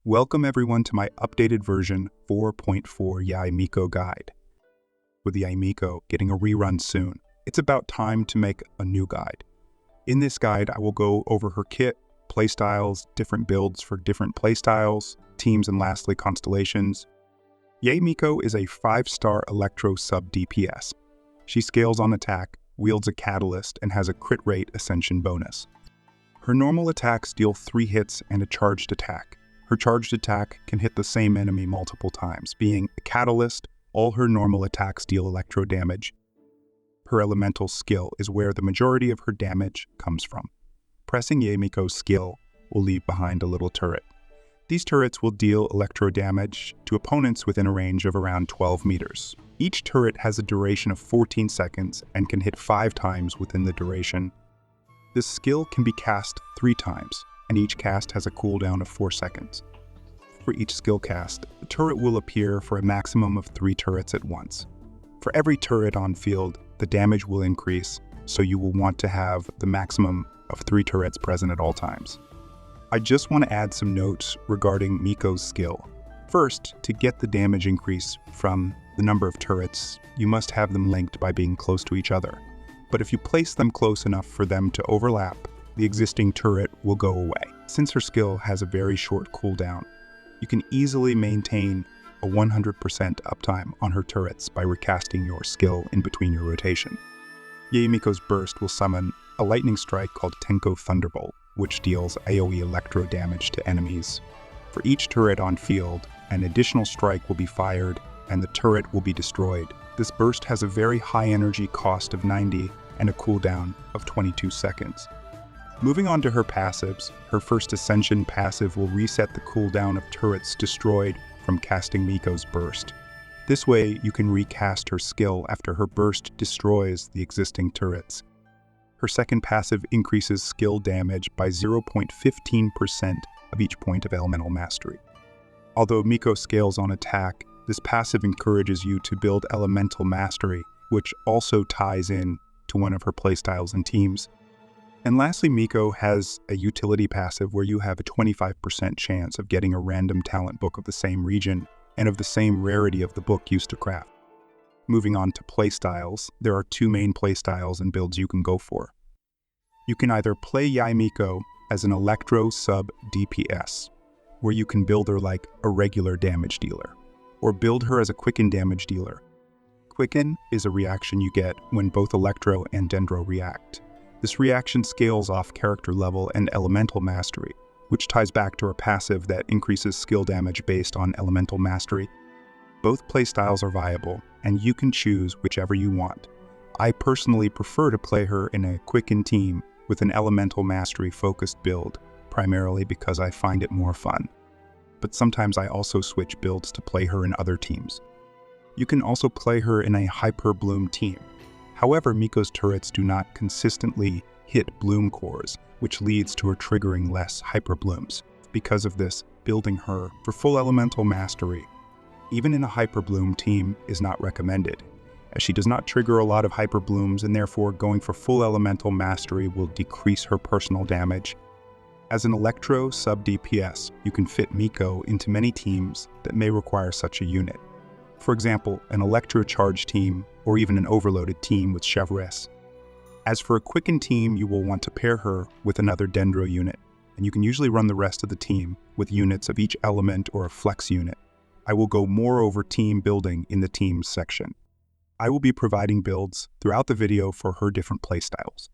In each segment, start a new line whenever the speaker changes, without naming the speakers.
Welcome everyone to my updated version 4.4 Yae Miko guide. With the YaeMiko getting a rerun soon, it's about time to make a new guide. In this guide, I will go over her kit, playstyles, different builds for different playstyles, teams, and lastly, constellations. YaeMiko is a 5-star electro sub DPS. She scales on attack, wields a catalyst, and has a crit rate ascension bonus. Her normal attacks deal 3 hits and a charged attack. Her charged attack can hit the same enemy multiple times. Being a catalyst, all her normal attacks deal electro damage. Her elemental skill is where the majority of her damage comes from. Pressing YaeMiko's skill will leave behind a little turret. These turrets will deal electro damage to opponents within a range of around 12 meters. Each turret has a duration of 14 seconds and can hit 5 times within the duration. This skill can be cast 3 times, and each cast has a cooldown of 4 seconds. For each skill cast, the turret will appear for a maximum of 3 turrets at once. For every turret on field, the damage will increase, so you will want to have the maximum of 3 turrets present at all times. I just want to add some notes regarding Miko's skill. First, to get the damage increase from the number of turrets, you must have them linked by being close to each other. But if you place them close enough for them to overlap, the existing turret will go away. Since her skill has a very short cooldown, you can easily maintain a 100% uptime on her turrets by recasting your skill in between your rotation. YaeMiko's burst will summon a lightning strike called Tenko Thunderbolt, which deals AoE electro damage to enemies. For each turret on field, an additional strike will be fired and the turret will be destroyed. This burst has a very high energy cost of 90 and a cooldown of 22 seconds. Moving on to her passives, her first Ascension passive will reset the cooldown of turrets destroyed from casting Miko's burst. This way, you can recast her skill after her burst destroys the existing turrets. Her second passive increases skill damage by 0.15% of each point of elemental mastery. Although Miko scales on attack, this passive encourages you to build elemental mastery, which also ties in to one of her playstyles and teams. And lastly, Miko has a utility passive where you have a 25% chance of getting a random talent book of the same region and of the same rarity of the book used to craft. Moving on to playstyles, there are 2 main playstyles and builds you can go for. You can either play YaeMiko as an electro sub DPS, where you can build her like a regular damage dealer, or build her as a quicken damage dealer. Quicken is a reaction you get when both electro and dendro react. This reaction scales off character level and elemental mastery, which ties back to her passive that increases skill damage based on elemental mastery. Both playstyles are viable, and you can choose whichever you want. I personally prefer to play her in a Quicken team with an elemental mastery focused build, primarily because I find it more fun. But sometimes I also switch builds to play her in other teams. You can also play her in a Hyper Bloom team. However, Miko's turrets do not consistently hit bloom cores, which leads to her triggering less Hyper Blooms. Because of this, building her for full elemental mastery, even in a Hyper Bloom team, is not recommended, as she does not trigger a lot of Hyper Blooms, and therefore going for full elemental mastery will decrease her personal damage. As an electro sub DPS, you can fit Miko into many teams that may require such a unit. For example, an electro charge team, or even an overloaded team with Chevreuse. As for a Quicken team, you will want to pair her with another dendro unit, and you can usually run the rest of the team with units of each element or a flex unit. I will go more over team building in the teams section. I will be providing builds throughout the video for her different playstyles.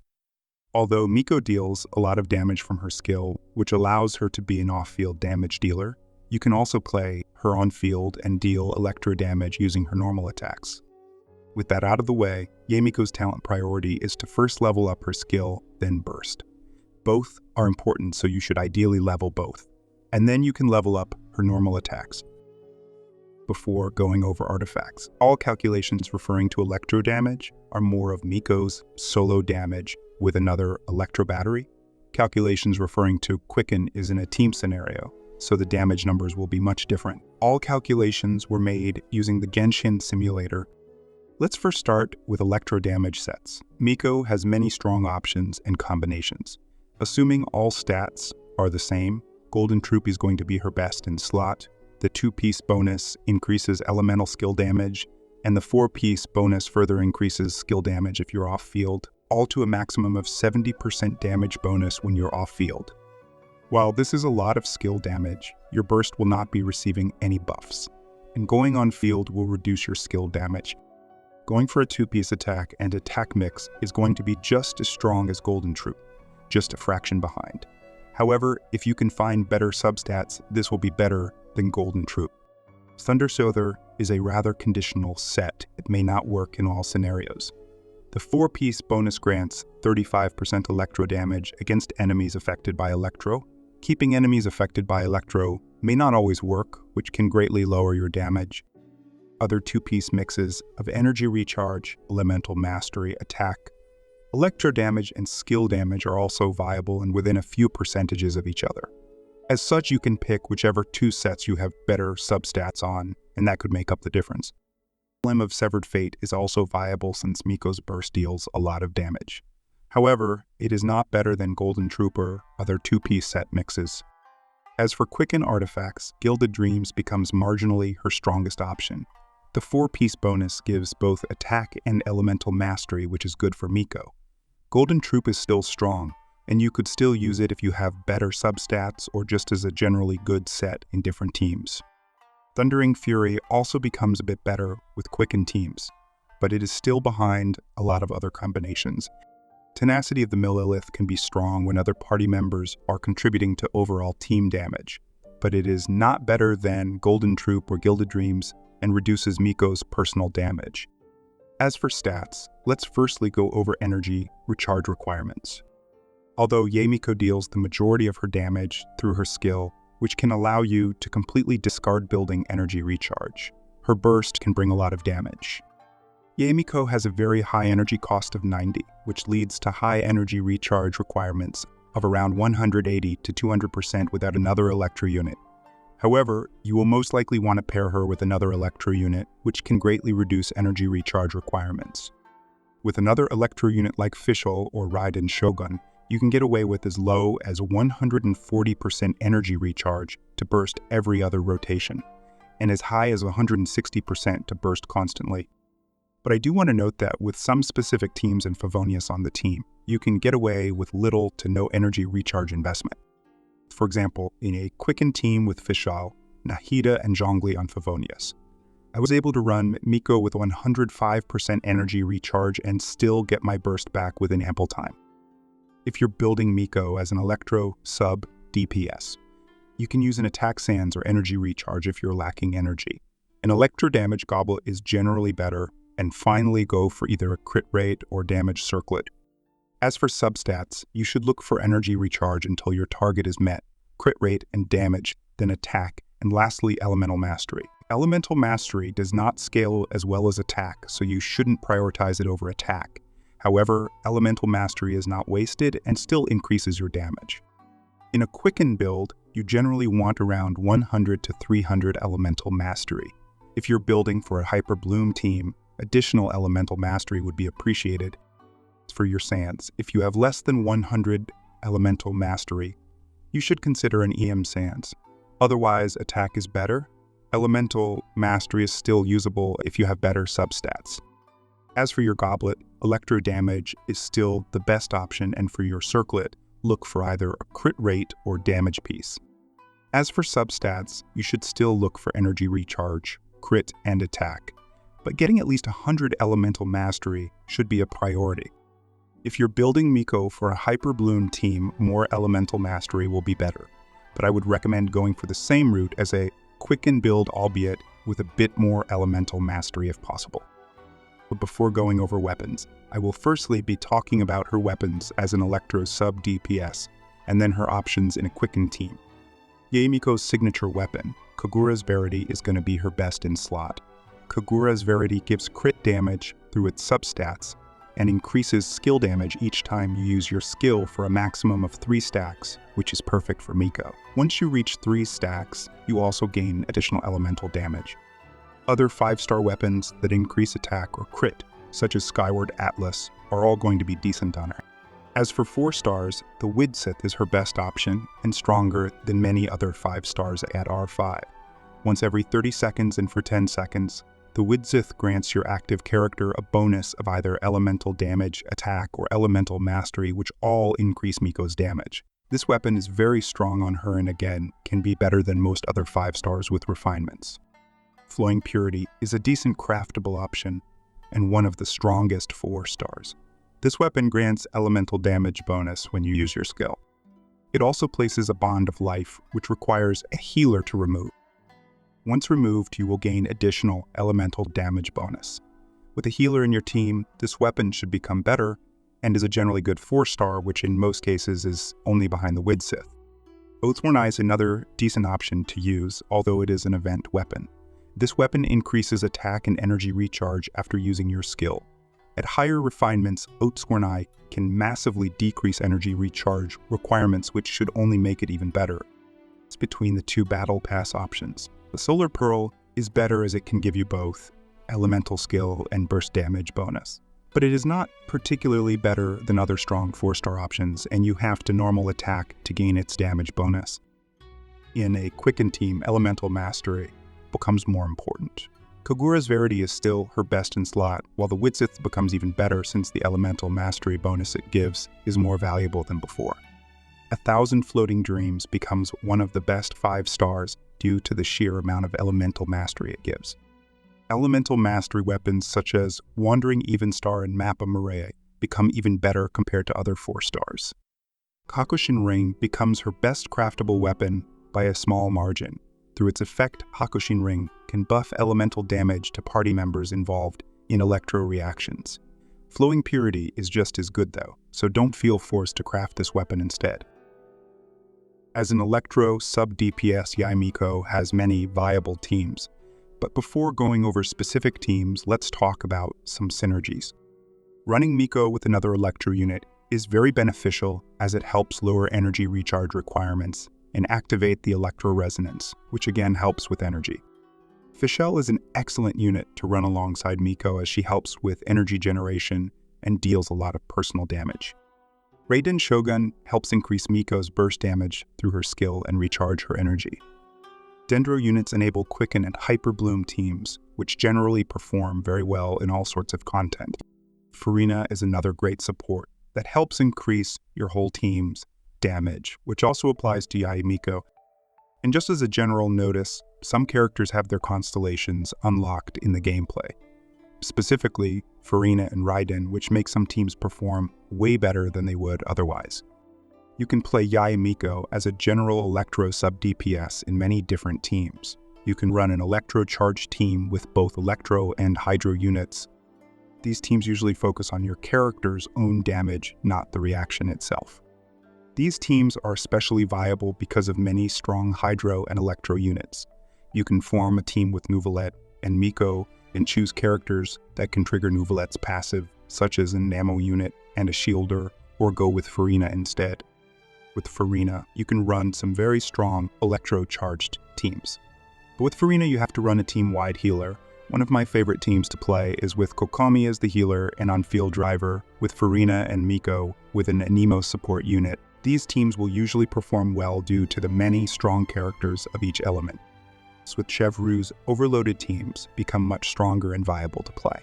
Although Miko deals a lot of damage from her skill, which allows her to be an off-field damage dealer, you can also play her on-field and deal electro damage using her normal attacks. With that out of the way, YaeMiko's talent priority is to first level up her skill, then burst. Both are important, so you should ideally level both. And then you can level up her normal attacks. Before going over artifacts, all calculations referring to electro damage are more of Miko's solo damage with another electro battery. Calculations referring to Quicken is in a team scenario, so the damage numbers will be much different. All calculations were made using the Genshin simulator. Let's first start with electro damage sets. Miko has many strong options and combinations. Assuming all stats are the same, Golden Troop is going to be her best in slot. The 2-piece bonus increases elemental skill damage, and the 4-piece bonus further increases skill damage if you're off-field, all to a maximum of 70% damage bonus when you're off-field. While this is a lot of skill damage, your burst will not be receiving any buffs, and going on-field will reduce your skill damage. Going for a 2-piece attack and attack mix is going to be just as strong as Golden Troop, just a fraction behind. However, if you can find better substats, this will be better than Golden Troop. Thunder Souther is a rather conditional set. It may not work in all scenarios. The 4-piece bonus grants 35% electro damage against enemies affected by electro. Keeping enemies affected by electro may not always work, which can greatly lower your damage. Other 2-piece mixes of energy recharge, elemental mastery, attack, electro damage, and skill damage are also viable and within a few percentages of each other. As such, you can pick whichever 2 sets you have better substats on, and that could make up the difference. Limb of Severed Fate is also viable since Miko's burst deals a lot of damage. However, it is not better than Golden Trooper, other 2-piece set mixes. As for Quicken Artifacts, Gilded Dreams becomes marginally her strongest option. The 4-piece bonus gives both attack and elemental mastery, which is good for Miko. Golden Troop is still strong, and you could still use it if you have better substats or just as a generally good set in different teams. Thundering Fury also becomes a bit better with Quicken teams, but it is still behind a lot of other combinations. Tenacity of the Millilith can be strong when other party members are contributing to overall team damage, but it is not better than Golden Troop or Gilded Dreams and reduces Miko's personal damage. As for stats, let's firstly go over energy recharge requirements. Although YaeMiko deals the majority of her damage through her skill, which can allow you to completely discard building energy recharge, her burst can bring a lot of damage. YaeMiko has a very high energy cost of 90, which leads to high energy recharge requirements of around 180 to 200% without another electro unit. However, you will most likely want to pair her with another electro unit, which can greatly reduce energy recharge requirements. With another electro unit like Fischl or Raiden Shogun, you can get away with as low as 140% energy recharge to burst every other rotation, and as high as 160% to burst constantly. But I do want to note that with some specific teams and Favonius on the team, you can get away with little to no energy recharge investment. For example, in a Quicken team with Fischl, Nahida, and Zhongli on Favonius, I was able to run Miko with 105% energy recharge and still get my burst back within ample time. If you're building Miko as an electro sub DPS, you can use an attack sands or energy recharge if you're lacking energy. An electro damage goblet is generally better, and finally go for either a crit rate or damage circlet. As for substats, you should look for energy recharge until your target is met, crit rate and damage, then attack, and lastly elemental mastery. Elemental mastery does not scale as well as attack, so you shouldn't prioritize it over attack. However, elemental mastery is not wasted and still increases your damage. In a Quicken build, you generally want around 100 to 300 elemental mastery. If you're building for a Hyper Bloom team, additional elemental mastery would be appreciated. For your sands, if you have less than 100 elemental mastery, you should consider an EM sands. Otherwise, attack is better. Elemental mastery is still usable if you have better substats. As for your goblet, electro damage is still the best option, and for your circlet, look for either a crit rate or damage piece. As for substats, you should still look for energy recharge, crit, and attack, but getting at least 100 elemental mastery should be a priority. If you're building Miko for a Hyper Bloom team, more elemental mastery will be better, but I would recommend going for the same route as a Quicken build, albeit with a bit more elemental mastery if possible. But before going over weapons, I will firstly be talking about her weapons as an electro sub DPS, and then her options in a Quicken team. YaeMiko's signature weapon, Kagura's Verity, is going to be her best in slot. Kagura's Verity gives crit damage through its substats, and increases skill damage each time you use your skill for a maximum of 3 stacks, which is perfect for Miko. Once you reach 3 stacks, you also gain additional elemental damage. Other 5-star weapons that increase attack or crit, such as Skyward Atlas, are all going to be decent on her. As for 4 stars, the Widsith is her best option and stronger than many other 5 stars at R5. Once every 30 seconds and for 10 seconds, the Widsith grants your active character a bonus of either elemental damage, attack, or elemental mastery, which all increase Miko's damage. This weapon is very strong on her and again, can be better than most other 5 stars with refinements. Flowing Purity is a decent craftable option and one of the strongest 4 stars. This weapon grants elemental damage bonus when you use your skill. It also places a bond of life, which requires a healer to remove. Once removed, you will gain additional elemental damage bonus. With a healer in your team, this weapon should become better and is a generally good 4-star, which in most cases is only behind the Widsith. Oathsworn Eye is another decent option to use, although it is an event weapon. This weapon increases attack and energy recharge after using your skill. At higher refinements, Oathsworn Eye can massively decrease energy recharge requirements, which should only make it even better. It's between the 2 battle pass options. The Solar Pearl is better as it can give you both elemental skill and burst damage bonus. But it is not particularly better than other strong 4-star options, and you have to normal attack to gain its damage bonus. In a Quicken team, elemental mastery becomes more important. Kogura's Verity is still her best in slot, while the Widsith becomes even better since the elemental mastery bonus it gives is more valuable than before. 1,000 Floating Dreams becomes one of the best 5 stars due to the sheer amount of elemental mastery it gives. Elemental mastery weapons such as Wandering Evenstar and Mappa Mireille become even better compared to other 4 stars. Hakushin Ring becomes her best craftable weapon by a small margin. Through its effect, Hakushin Ring can buff elemental damage to party members involved in electro reactions. Flowing Purity is just as good though, so don't feel forced to craft this weapon instead. As an electro sub-DPS, YaeMiko has many viable teams. But before going over specific teams, let's talk about some synergies. Running Miko with another electro unit is very beneficial as it helps lower energy recharge requirements and activate the electro resonance, which again helps with energy. Fischl is an excellent unit to run alongside Miko as she helps with energy generation and deals a lot of personal damage. Raiden Shogun helps increase Miko's burst damage through her skill and recharge her energy. Dendro units enable Quicken and Hyper Bloom teams, which generally perform very well in all sorts of content. Furina is another great support that helps increase your whole team's damage, which also applies to YaeMiko. And just as a general notice, some characters have their constellations unlocked in the gameplay. Specifically, Furina and Raiden, which make some teams perform way better than they would otherwise. You can play YaeMiko as a general electro sub-DPS in many different teams. You can run an electro-charged team with both electro and hydro units. These teams usually focus on your character's own damage, not the reaction itself. These teams are especially viable because of many strong hydro and electro units. You can form a team with Neuvillette and Miko and choose characters that can trigger Neuvillette's passive, such as an ammo unit and a shielder, or go with Furina instead. With Furina, you can run some very strong electro-charged teams. But with Furina, you have to run a team-wide healer. One of my favorite teams to play is with Kokomi as the healer and on-field driver, with Furina and Miko with an Anemo support unit. These teams will usually perform well due to the many strong characters of each element. With Chevreuse, overloaded teams become much stronger and viable to play.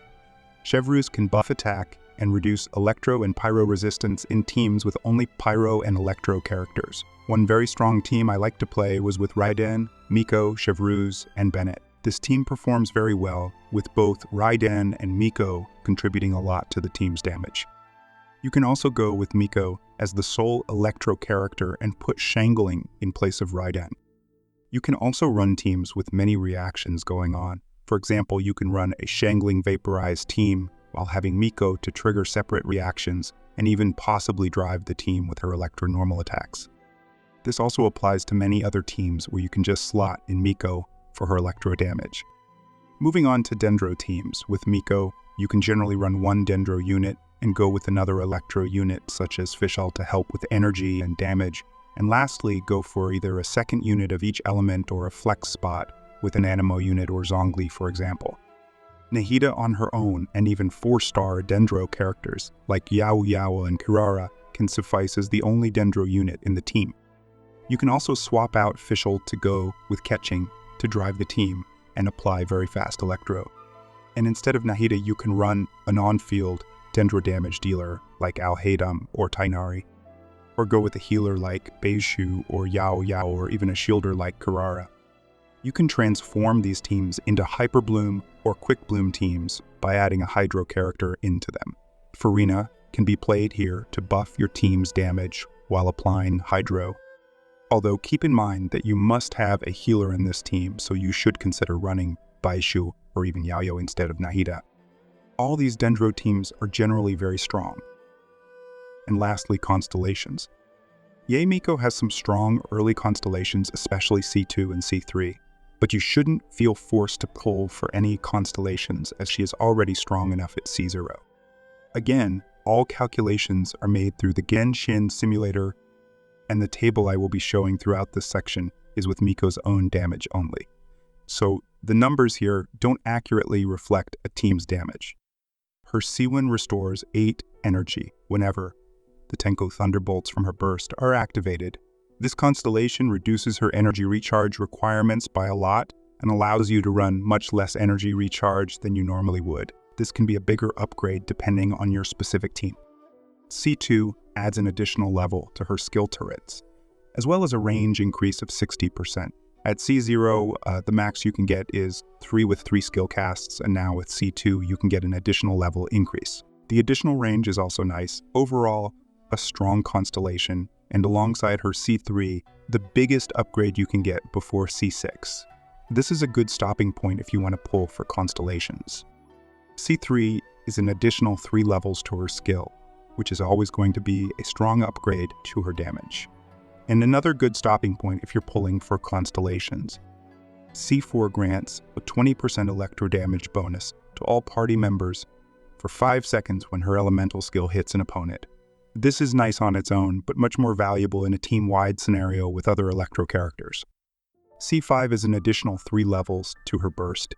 Chevreuse can buff attack and reduce electro and pyro resistance in teams with only pyro and electro characters. One very strong team I like to play was with Raiden, Miko, Chevreuse, and Bennett. This team performs very well, with both Raiden and Miko contributing a lot to the team's damage. You can also go with Miko as the sole electro character and put Shangling in place of Raiden. You can also run teams with many reactions going on. For example, you can run a Shangling vaporized team while having Miko to trigger separate reactions and even possibly drive the team with her electro normal attacks. This also applies to many other teams where you can just slot in Miko for her electro damage. Moving on to Dendro teams, with Miko, you can generally run one Dendro unit and go with another electro unit such as Fischl to help with energy and damage, and lastly go for either a second unit of each element or a flex spot with an Anemo unit or Zhongli, for example. Nahida on her own and even 4-star Dendro characters like Yao Yao and Kirara can suffice as the only dendro unit in the team. You can also swap out Fischl to go with catching to drive the team and apply very fast electro. And instead of Nahida, you can run an on-field dendro damage dealer like Al-Haydam or Tainari, or go with a healer like Beizhu or Yao Yao, or even a shielder like Karara. You can transform these teams into Hyper Bloom or Quick Bloom teams by adding a Hydro character into them. Furina can be played here to buff your team's damage while applying Hydro. Although keep in mind that you must have a healer in this team, so you should consider running Beizhu or even Yao Yao instead of Nahida. All these dendro teams are generally very strong. And lastly, Constellations. YaeMiko has some strong early constellations, especially C2 and C3, but you shouldn't feel forced to pull for any constellations as she is already strong enough at C0. Again, all calculations are made through the Genshin simulator, and the table I will be showing throughout this section is with Miko's own damage only. So the numbers here don't accurately reflect a team's damage. Her C1 restores 8 energy whenever the Tenko Thunderbolts from her burst are activated. This constellation reduces her energy recharge requirements by a lot and allows you to run much less energy recharge than you normally would. This can be a bigger upgrade depending on your specific team. C2 adds an additional level to her skill turrets, as well as a range increase of 60%. At C0, the max you can get is 3 with 3 skill casts, and now with C2 you can get an additional level increase. The additional range is also nice. Overall, a strong constellation, and alongside her C3, the biggest upgrade you can get before C6. This is a good stopping point if you want to pull for constellations. C3 is an additional 3 levels to her skill, which is always going to be a strong upgrade to her damage. And another good stopping point if you're pulling for constellations. C4 grants a 20% electro damage bonus to all party members for 5 seconds when her elemental skill hits an opponent. This is nice on its own, but much more valuable in a team-wide scenario with other electro characters. C5 is an additional 3 levels to her burst.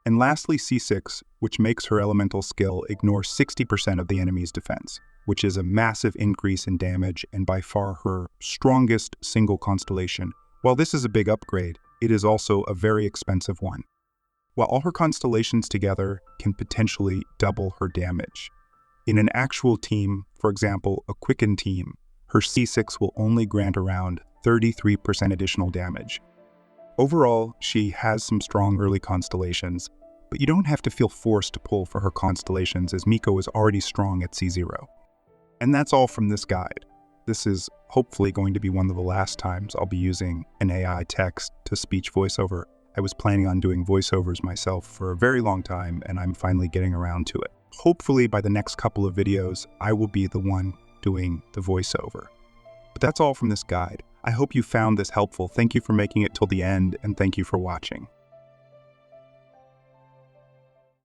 And lastly, C6, which makes her elemental skill ignore 60% of the enemy's defense, which is a massive increase in damage and by far her strongest single constellation. While this is a big upgrade, it is also a very expensive one. While all her constellations together can potentially double her damage. In an actual team, for example, a Quicken team, her C6 will only grant around 33% additional damage. Overall, she has some strong early constellations, but you don't have to feel forced to pull for her constellations as Miko is already strong at C0. And that's all from this guide. This is hopefully going to be one of the last times I'll be using an AI text-to-speech voiceover. I was planning on doing voiceovers myself for a very long time, and I'm finally getting around to it. Hopefully by the next couple of videos, I will be the one doing the voiceover. But that's all from this guide. I hope you found this helpful. Thank you for making it till the end, and thank you for watching.